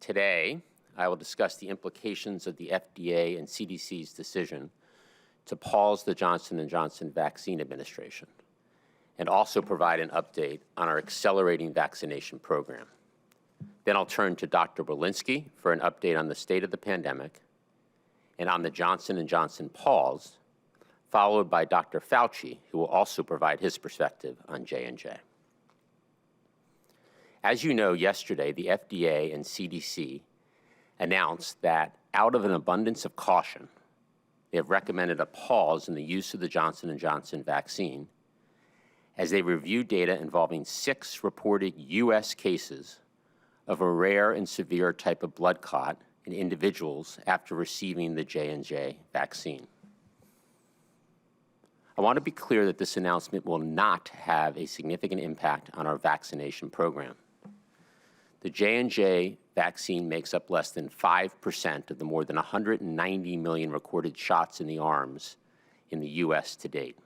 Today, I will discuss the implications of the FDA and CDC's decision to pause the Johnson & Johnson vaccine administration, and also provide an update on our accelerating vaccination program. Then I'll turn to Dr. Berlinski for an update on the state of the pandemic and on the Johnson & Johnson pause, followed by Dr. Fauci, who will also provide his perspective on J&J. As you know, yesterday, the FDA and CDC announced that out of an abundance of caution, they have recommended a pause in the use of the Johnson & Johnson vaccine as they review data involving 6 reported U.S. cases of a rare and severe type of blood clot in individuals after receiving the J&J vaccine. I want to be clear that this announcement will not have a significant impact on our vaccination program. The J&J vaccine makes up less than 5% of the more than 190 million recorded shots in the arms in the U.S. to date.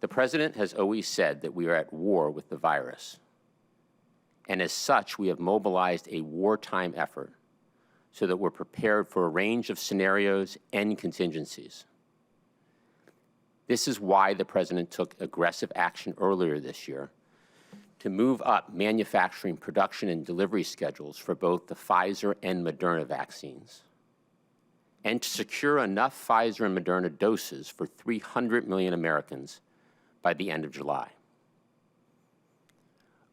The President has always said that we are at war with the virus. And as such, we have mobilized a wartime effort so that we're prepared for a range of scenarios and contingencies. This is why the President took aggressive action earlier this year to move up manufacturing, production, and delivery schedules for both the Pfizer and Moderna vaccines, and to secure enough Pfizer and Moderna doses for 300 million Americans by the end of July.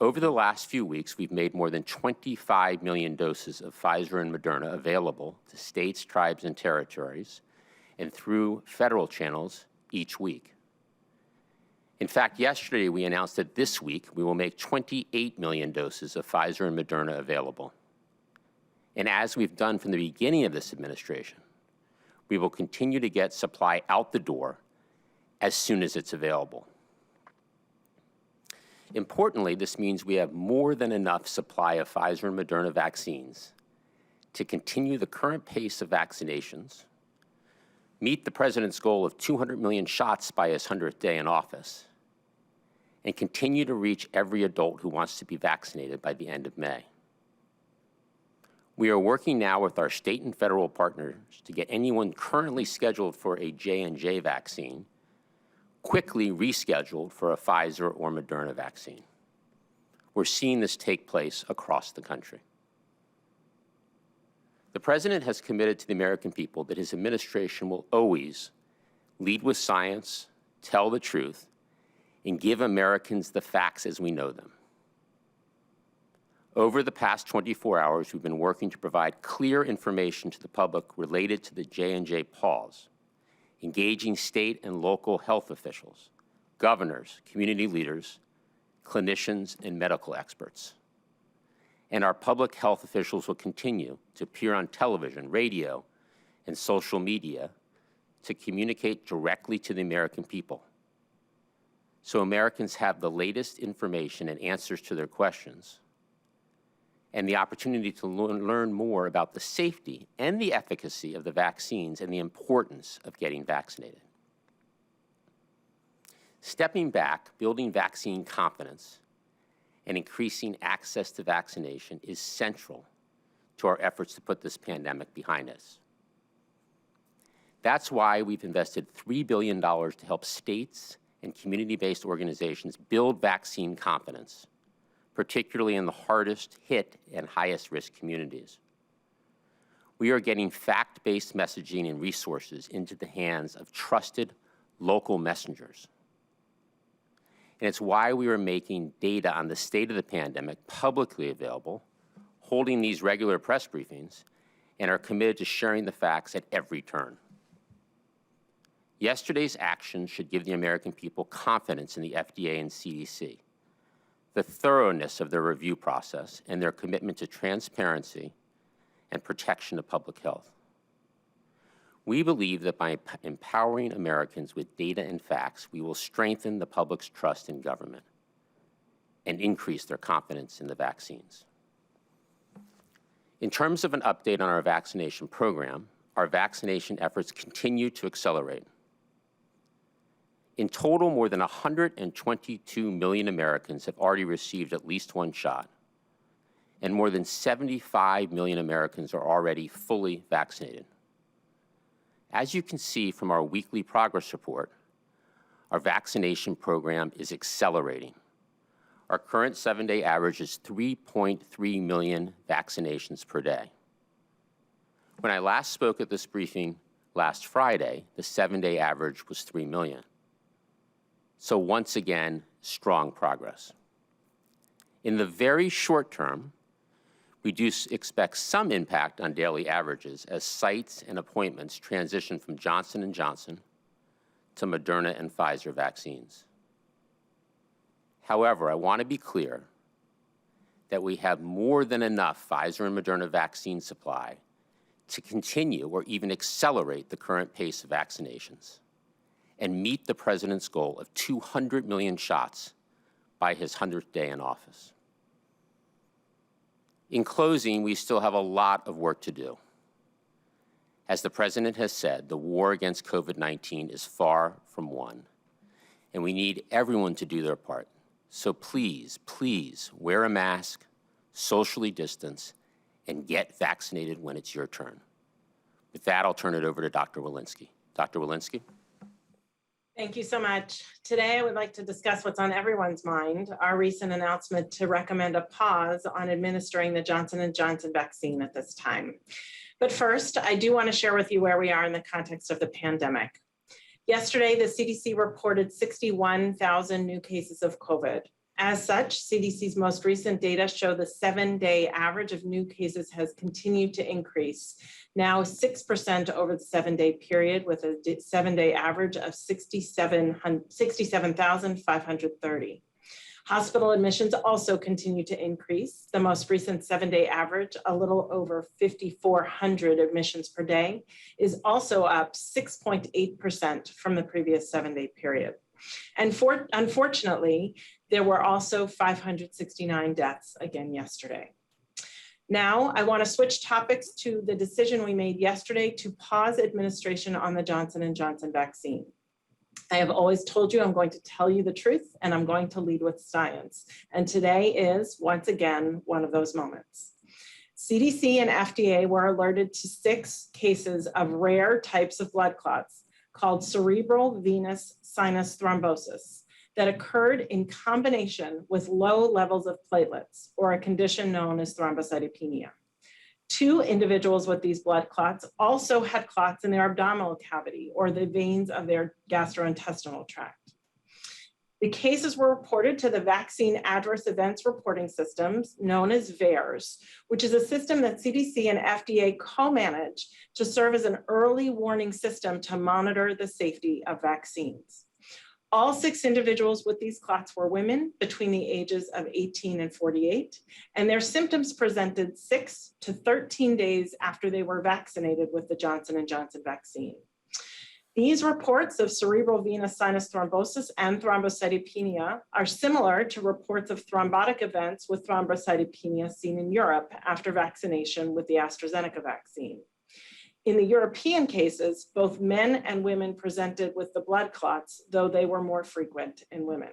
Over the last few weeks, we've made more than 25 million doses of Pfizer and Moderna available to states, tribes, and territories, and through federal channels each week. In fact, yesterday we announced that this week we will make 28 million doses of Pfizer and Moderna available. And as we've done from the beginning of this administration, we will continue to get supply out the door as soon as it's available. Importantly, this means we have more than enough supply of Pfizer and Moderna vaccines to continue the current pace of vaccinations, meet the President's goal of 200 million shots by his 100th day in office, and continue to reach every adult who wants to be vaccinated by the end of May. We are working now with our state and federal partners to get anyone currently scheduled for a J&J vaccine quickly rescheduled for a Pfizer or Moderna vaccine. We're seeing this take place across the country. The President has committed to the American people that his administration will always lead with science, tell the truth, and give Americans the facts as we know them. Over the past 24 hours, we've been working to provide clear information to the public related to the J&J pause, engaging state and local health officials, governors, community leaders, clinicians, and medical experts. And our public health officials will continue to appear on television, radio, and social media to communicate directly to the American people, so Americans have the latest information and answers to their questions, and the opportunity to learn more about the safety and the efficacy of the vaccines and the importance of getting vaccinated. Stepping back, building vaccine confidence, and increasing access to vaccination is central to our efforts to put this pandemic behind us. That's why we've invested $3 billion to help states and community-based organizations build vaccine confidence, particularly in the hardest hit and highest risk communities. We are getting fact-based messaging and resources into the hands of trusted local messengers. And it's why we are making data on the state of the pandemic publicly available, holding these regular press briefings, and are committed to sharing the facts at every turn. Yesterday's action should give the American people confidence in the FDA and CDC, the thoroughness of their review process, and their commitment to transparency and protection of public health. We believe that by empowering Americans with data and facts, we will strengthen the public's trust in government and increase their confidence in the vaccines. In terms of an update on our vaccination program, our vaccination efforts continue to accelerate. In total, more than 122 million Americans have already received at least one shot, and more than 75 million Americans are already fully vaccinated. As you can see from our weekly progress report, our vaccination program is accelerating. Our current 7-day average is 3.3 million vaccinations per day. When I last spoke at this briefing last Friday, the 7-day average was 3 million. So once again, strong progress. In the very short term, we do expect some impact on daily averages as sites and appointments transition from Johnson & Johnson to Moderna and Pfizer vaccines. However, I want to be clear that we have more than enough Pfizer and Moderna vaccine supply to continue or even accelerate the current pace of vaccinations and meet the President's goal of 200 million shots by his 100th day in office. In closing, we still have a lot of work to do. As the President has said, the war against COVID-19 is far from won, and we need everyone to do their part. So please, please wear a mask, socially distance, and get vaccinated when it's your turn. With that, I'll turn it over to Dr. Walensky. Dr. Walensky. Thank you so much. Today, I would like to discuss what's on everyone's mind, our recent announcement to recommend a pause on administering the Johnson & Johnson vaccine at this time. But first, I do want to share with you where we are in the context of the pandemic. Yesterday, the CDC reported 61,000 new cases of COVID. As such, CDC's most recent data show the 7-day average of new cases has continued to increase, now 6% over the 7-day period, with a 7-day average of 67,530. Hospital admissions also continue to increase. The most recent 7-day average, a little over 5,400 admissions per day, is also up 6.8% from the previous 7-day period. And unfortunately, there were also 569 deaths again yesterday. Now, I want to switch topics to the decision we made yesterday to pause administration on the Johnson & Johnson vaccine. I have always told you I'm going to tell you the truth, and I'm going to lead with science. And today is, once again, one of those moments. CDC and FDA were alerted to 6 cases of rare types of blood clots called cerebral venous sinus thrombosis that occurred in combination with low levels of platelets, or a condition known as thrombocytopenia. 2 individuals with these blood clots also had clots in their abdominal cavity, or the veins of their gastrointestinal tract. The cases were reported to the Vaccine Adverse Events Reporting Systems, known as VAERS, which is a system that CDC and FDA co-manage to serve as an early warning system to monitor the safety of vaccines. All 6 individuals with these clots were women between the ages of 18 and 48, and their symptoms presented 6 to 13 days after they were vaccinated with the Johnson & Johnson vaccine. These reports of cerebral venous sinus thrombosis and thrombocytopenia are similar to reports of thrombotic events with thrombocytopenia seen in Europe after vaccination with the AstraZeneca vaccine. In the European cases, both men and women presented with the blood clots, though they were more frequent in women.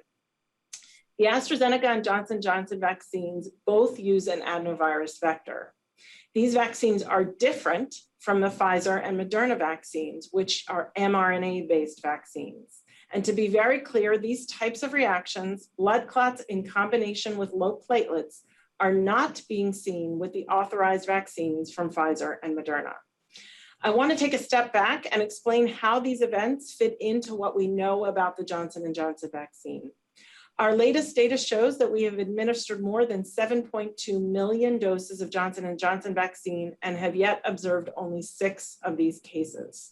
The AstraZeneca and Johnson & Johnson vaccines both use an adenovirus vector. These vaccines are different from the Pfizer and Moderna vaccines, which are mRNA-based vaccines. And to be very clear, these types of reactions, blood clots in combination with low platelets, are not being seen with the authorized vaccines from Pfizer and Moderna. I want to take a step back and explain how these events fit into what we know about the Johnson & Johnson vaccine. Our latest data shows that we have administered more than 7.2 million doses of Johnson & Johnson vaccine and have yet observed only 6 of these cases.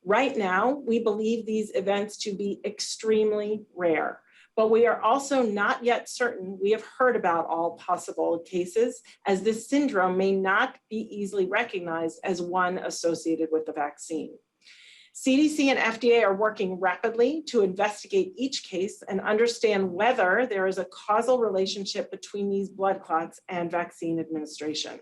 Right now, we believe these events to be extremely rare, but we are also not yet certain we have heard about all possible cases, as this syndrome may not be easily recognized as one associated with the vaccine. CDC and FDA are working rapidly to investigate each case and understand whether there is a causal relationship between these blood clots and vaccine administration.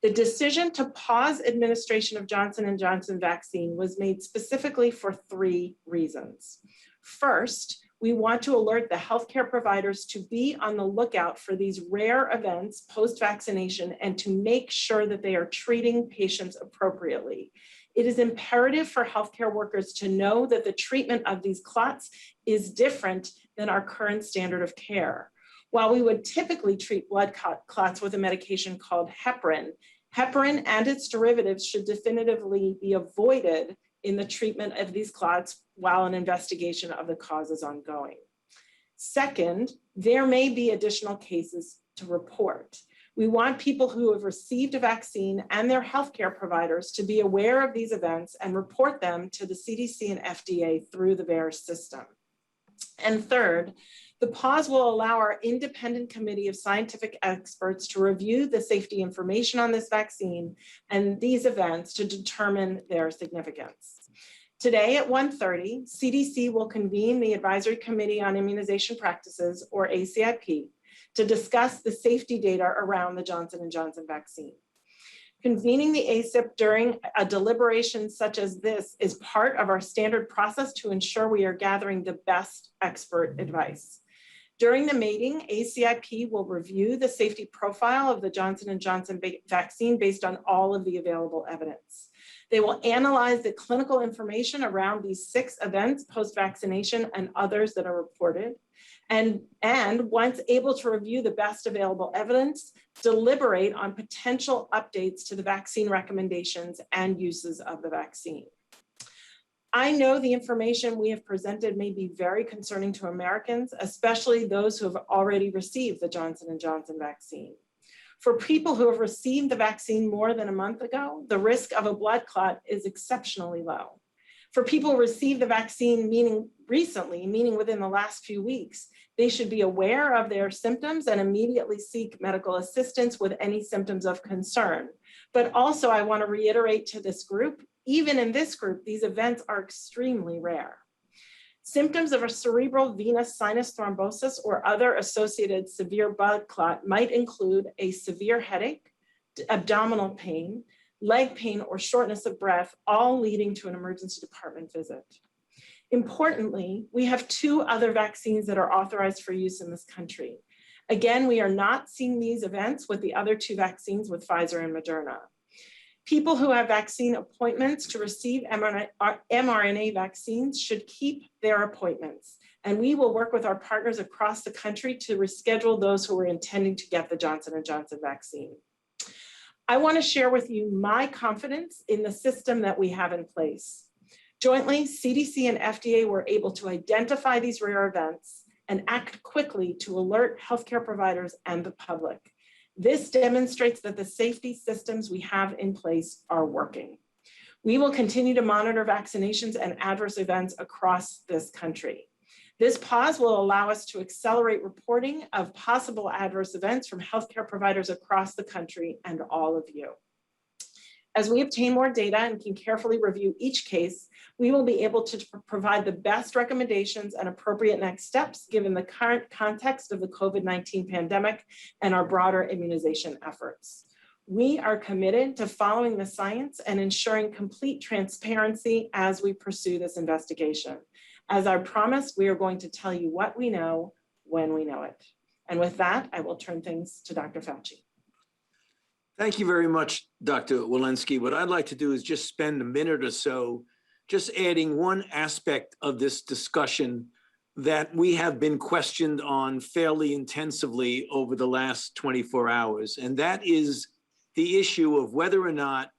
The decision to pause administration of Johnson & Johnson vaccine was made specifically for 3 reasons. First, We want to alert the healthcare providers to be on the lookout for these rare events post-vaccination and to make sure that they are treating patients appropriately. It is imperative for healthcare workers to know that the treatment of these clots is different than our current standard of care. While we would typically treat blood clots with a medication called heparin, heparin and its derivatives should definitively be avoided in the treatment of these clots while an investigation of the cause is ongoing. Second, there may be additional cases to report. We want people who have received a vaccine and their healthcare providers to be aware of these events and report them to the CDC and FDA through the VAERS system. And third, the pause will allow our independent committee of scientific experts to review the safety information on this vaccine and these events to determine their significance. Today at 1:30, CDC will convene the Advisory Committee on Immunization Practices, or ACIP, to discuss the safety data around the Johnson & Johnson vaccine. Convening the ACIP during a deliberation such as this is part of our standard process to ensure we are gathering the best expert advice. During the meeting, ACIP will review the safety profile of the Johnson & Johnson vaccine based on all of the available evidence. They will analyze the clinical information around these 6 events post-vaccination and others that are reported. And once able to review the best available evidence, deliberate on potential updates to the vaccine recommendations and uses of the vaccine. I know the information we have presented may be very concerning to Americans, especially those who have already received the Johnson & Johnson vaccine. For people who have received the vaccine more than a month ago, the risk of a blood clot is exceptionally low. For people who received the vaccine meaning within the last few weeks, they should be aware of their symptoms and immediately seek medical assistance with any symptoms of concern. But also I want to reiterate to this group, even in this group, these events are extremely rare. Symptoms of a cerebral venous sinus thrombosis or other associated severe blood clot might include a severe headache, abdominal pain, leg pain, or shortness of breath, all leading to an emergency department visit. Importantly, we have 2 other vaccines that are authorized for use in this country. Again, we are not seeing these events with the other 2 vaccines with Pfizer and Moderna. People who have vaccine appointments to receive mRNA vaccines should keep their appointments, and we will work with our partners across the country to reschedule those who are intending to get the Johnson & Johnson vaccine. I want to share with you my confidence in the system that we have in place. Jointly, CDC and FDA were able to identify these rare events and act quickly to alert healthcare providers and the public. This demonstrates that the safety systems we have in place are working. We will continue to monitor vaccinations and adverse events across this country. This pause will allow us to accelerate reporting of possible adverse events from healthcare providers across the country and all of you. As we obtain more data and can carefully review each case, we will be able to provide the best recommendations and appropriate next steps given the current context of the COVID-19 pandemic and our broader immunization efforts. We are committed to following the science and ensuring complete transparency as we pursue this investigation. As I promised, we are going to tell you what we know when we know it. And with that, I will turn things to Dr. Fauci. Thank you very much, Dr. Walensky. What I'd like to do is just spend a minute or so just adding one aspect of this discussion that we have been questioned on fairly intensively over the last 24 hours, and that is the issue of whether or not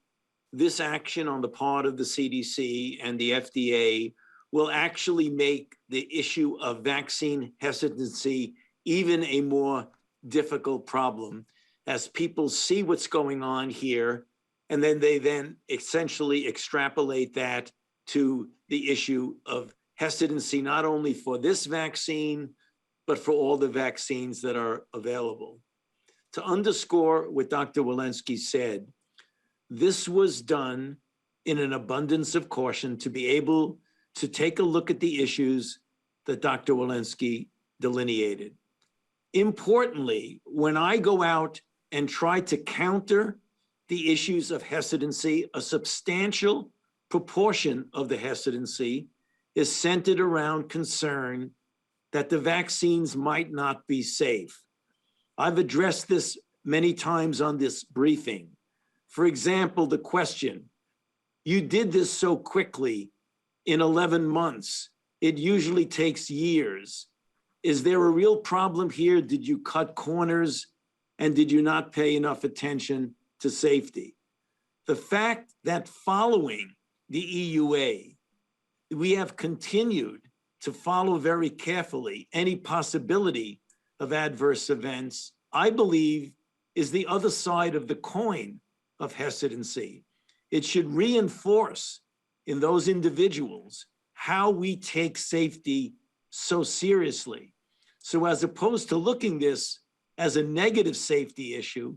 this action on the part of the CDC and the FDA will actually make the issue of vaccine hesitancy even a more difficult problem as people see what's going on here, and then they essentially extrapolate that to the issue of hesitancy, not only for this vaccine, but for all the vaccines that are available. To underscore what Dr. Walensky said, this was done in an abundance of caution to be able to take a look at the issues that Dr. Walensky delineated. Importantly, when I go out and try to counter the issues of hesitancy, a substantial proportion of the hesitancy is centered around concern that the vaccines might not be safe. I've addressed this many times on this briefing. For example, the question, you did this so quickly in 11 months. It usually takes years. Is there a real problem here? Did you cut corners and did you not pay enough attention to safety? The fact that following the EUA, we have continued to follow very carefully any possibility of adverse events, I believe, is the other side of the coin of hesitancy. It should reinforce in those individuals how we take safety so seriously. So as opposed to looking this as a negative safety issue,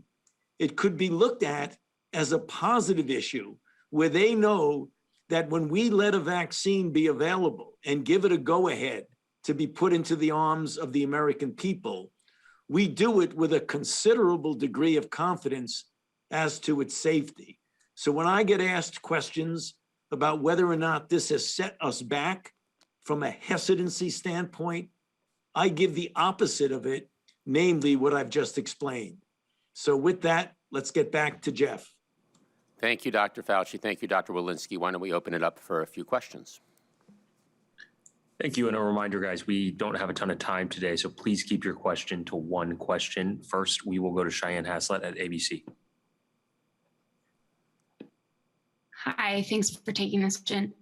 it could be looked at as a positive issue where they know that when we let a vaccine be available and give it a go-ahead to be put into the arms of the American people, we do it with a considerable degree of confidence as to its safety. So when I get asked questions about whether or not this has set us back from a hesitancy standpoint, I give the opposite of it, namely what I've just explained. So with that, let's get back to Jeff. Thank you, Dr. Fauci. Thank you, Dr. Walensky. Why don't we open it up for a few questions? Thank you. And a reminder, guys, we don't have a ton of time today, so please keep your question to one question. First, we will go to Cheyenne Haslett at ABC. Hi, thanks for taking this, Jen.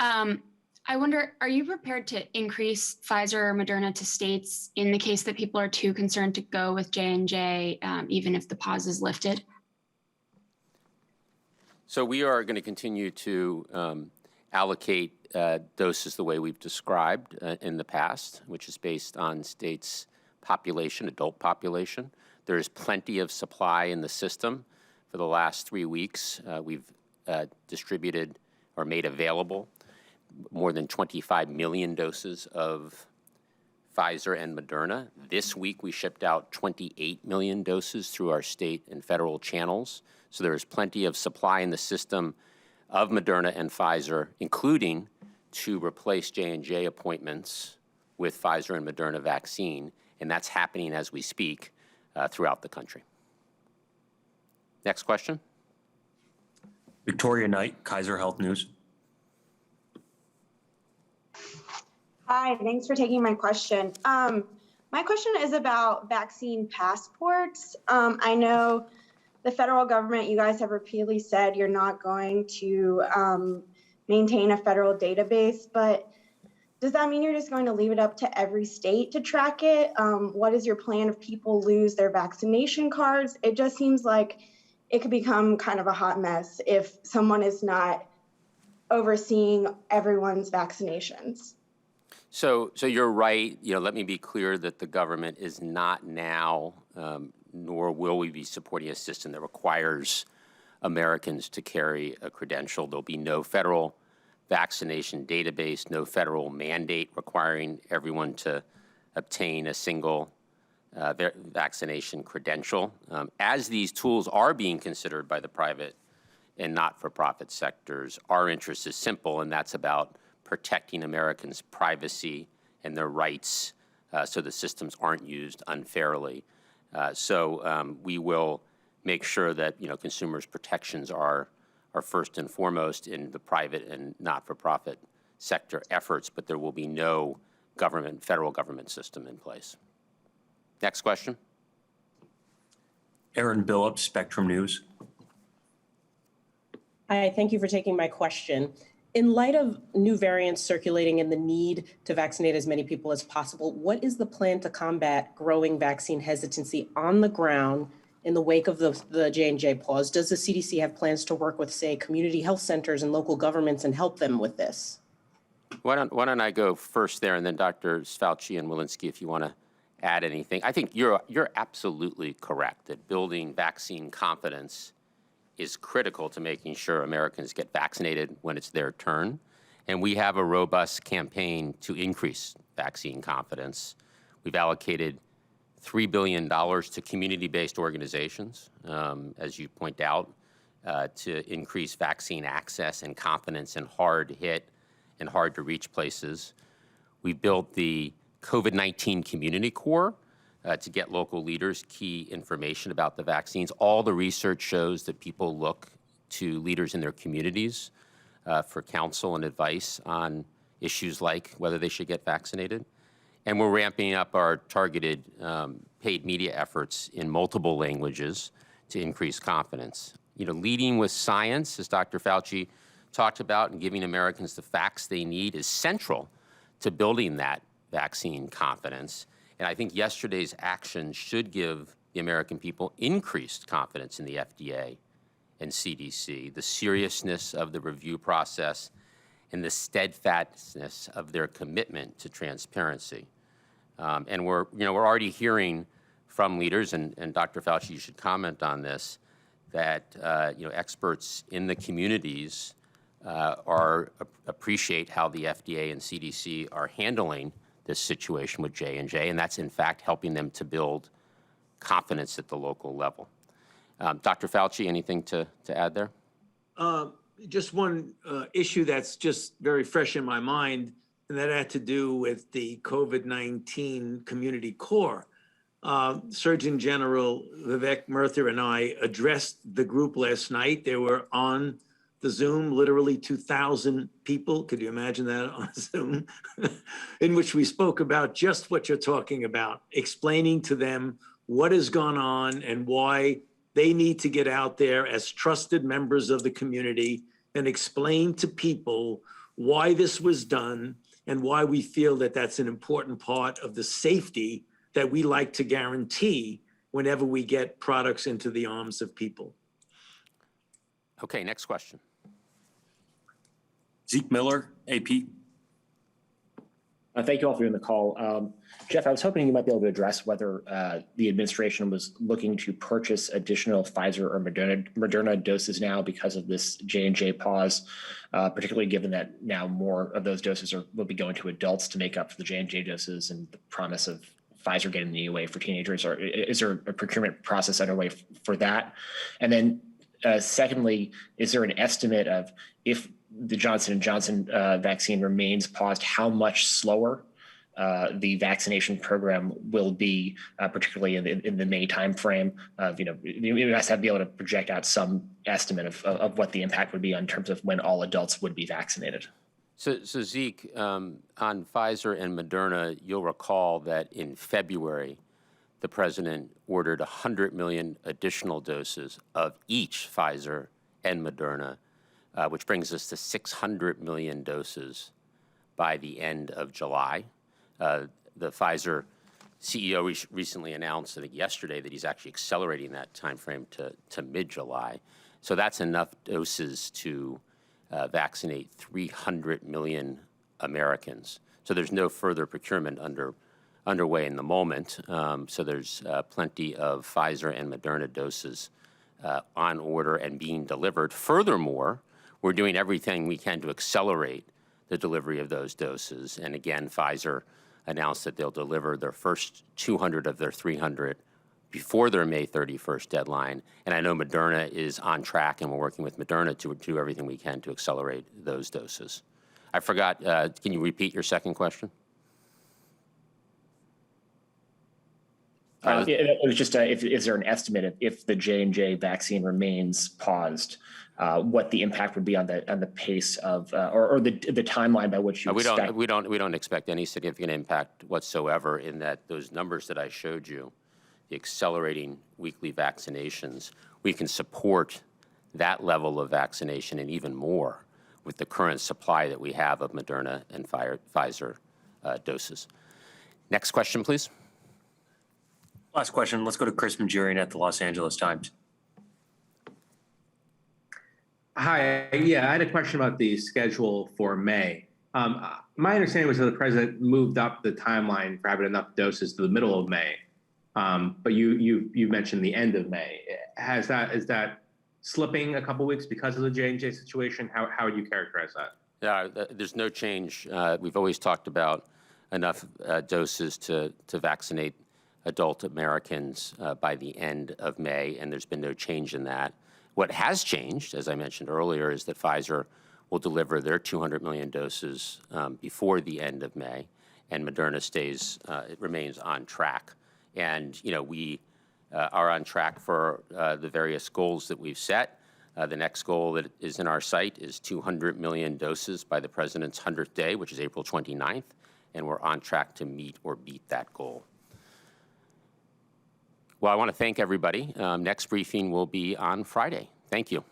I wonder, are you prepared to increase Pfizer or Moderna to states in the case that people are too concerned to go with J&J, even if the pause is lifted? So we are going to continue to allocate doses the way we've described in the past, which is based on states' population, adult population. There is plenty of supply in the system. For the last 3 weeks, we've distributed or made available more than 25 million doses of Pfizer and Moderna. This week, we shipped out 28 million doses through our state and federal channels. So there is plenty of supply in the system of Moderna and Pfizer, including to replace J&J appointments with Pfizer and Moderna vaccine, and that's happening as we speak throughout the country. Next question. Victoria Knight, Kaiser Health News. Hi, thanks for taking my question. My question is about vaccine passports. I know the federal government, you guys have repeatedly said you're not going to maintain a federal database, but does that mean you're just going to leave it up to every state to track it? What is your plan if people lose their vaccination cards? It just seems like it could become kind of a hot mess if someone is not overseeing everyone's vaccinations. So you're right. Let me be clear that the government is not now, nor will we be supporting a system that requires Americans to carry a credential. There'll be no federal vaccination database, no federal mandate requiring everyone to obtain a single vaccination credential. As these tools are being considered by the private and not-for-profit sectors, our interest is simple, and that's about protecting Americans' privacy and their rights so the systems aren't used unfairly. So we will make sure that consumers' protections are first and foremost in the private and not-for-profit sector efforts, but there will be no federal government system in place. Next question. Aaron Billups, Spectrum News. Hi, thank you for taking my question. In light of new variants circulating and the need to vaccinate as many people as possible, what is the plan to combat growing vaccine hesitancy on the ground in the wake of the J&J pause? Does the CDC have plans to work with, say, community health centers and local governments and help them with this? Why don't I go first there, and then Dr. Fauci and Walensky, if you want to add anything. I think you're absolutely correct that building vaccine confidence is critical to making sure Americans get vaccinated when it's their turn. And we have a robust campaign to increase vaccine confidence. We've allocated $3 billion to community-based organizations, as you point out, to increase vaccine access and confidence in hard-hit and hard-to-reach places. We built the COVID-19 Community Corps to get local leaders key information about the vaccines. All the research shows that people look to leaders in their communities for counsel and advice on issues like whether they should get vaccinated. And we're ramping up our targeted paid media efforts in multiple languages to increase confidence. You know, leading with science, as Dr. Fauci talked about, and giving Americans the facts they need is central to building that vaccine confidence. And I think yesterday's action should give the American people increased confidence in the FDA and CDC, the seriousness of the review process, and the steadfastness of their commitment to transparency. And we're already hearing from leaders, and Dr. Fauci, you should comment on this, that experts in the communities appreciate how the FDA and CDC are handling this situation with J&J, and that's in fact helping them to build confidence at the local level. Dr. Fauci, anything to add there? Just one issue that's just very fresh in my mind, and that had to do with the COVID-19 Community Corps. Surgeon General Vivek Murthy and I addressed the group last night. They were on the Zoom, literally 2,000 people. Could you imagine that on Zoom? In which we spoke about just what you're talking about, explaining to them what has gone on and why they need to get out there as trusted members of the community and explain to people why this was done and why we feel that that's an important part of the safety that we like to guarantee whenever we get products into the arms of people. Okay, next question. Zeke Miller, AP. Thank you all for doing the call. Jeff, I was hoping you might be able to address whether the administration was looking to purchase additional Pfizer or Moderna doses now because of this J&J pause, particularly given that now more of those doses will be going to adults to make up for the J&J doses and the promise of Pfizer getting the EUA for teenagers. Or is there a procurement process underway for that? And then secondly, is there an estimate of if the Johnson & Johnson vaccine remains paused, how much slower the vaccination program will be, particularly in the May timeframe? You guys have to be able to project out some estimate of what the impact would be in terms of when all adults would be vaccinated. So Zeke, on Pfizer and Moderna, you'll recall that in February, the president ordered 100 million additional doses of each Pfizer and Moderna, which brings us to 600 million doses by the end of July. The Pfizer CEO recently announced, I think yesterday, that he's actually accelerating that timeframe to mid-July. So that's enough doses to vaccinate 300 million Americans. So there's no further procurement underway in the moment. So there's plenty of Pfizer and Moderna doses on order and being delivered. Furthermore, we're doing everything we can to accelerate the delivery of those doses. And again, Pfizer announced that they'll deliver their first 200 of their 300 before their May 31st deadline. And I know Moderna is on track, and we're working with Moderna to do everything we can to accelerate those doses. I forgot, can you repeat your second question? It was just, is there an estimate if the J&J vaccine remains paused, what the impact would be on the pace of, or the timeline by which you expect? We don't expect any significant impact whatsoever in that those numbers that I showed you, the accelerating weekly vaccinations, we can support that level of vaccination and even more with the current supply that we have of Moderna and Pfizer doses. Next question, please. Last question. Let's go to Chris Majurian at the Los Angeles Times. Hi. Yeah, I had a question about the schedule for May. My understanding was that the president moved up the timeline for having enough doses to the middle of May. But you mentioned the end of May. Is that slipping a couple weeks because of the J&J situation? How would you characterize that? Yeah, there's no change. We've always talked about enough doses to vaccinate adult Americans by the end of May, and there's been no change in that. What has changed, as I mentioned earlier, is that Pfizer will deliver their 200 million doses before the end of May, and Moderna it remains on track. And, we are on track for the various goals that we've set. The next goal that is in our sight is 200 million doses by the president's 100th day, which is April 29th, and we're on track to meet or beat that goal. Well, I want to thank everybody. Next briefing will be on Friday. Thank you.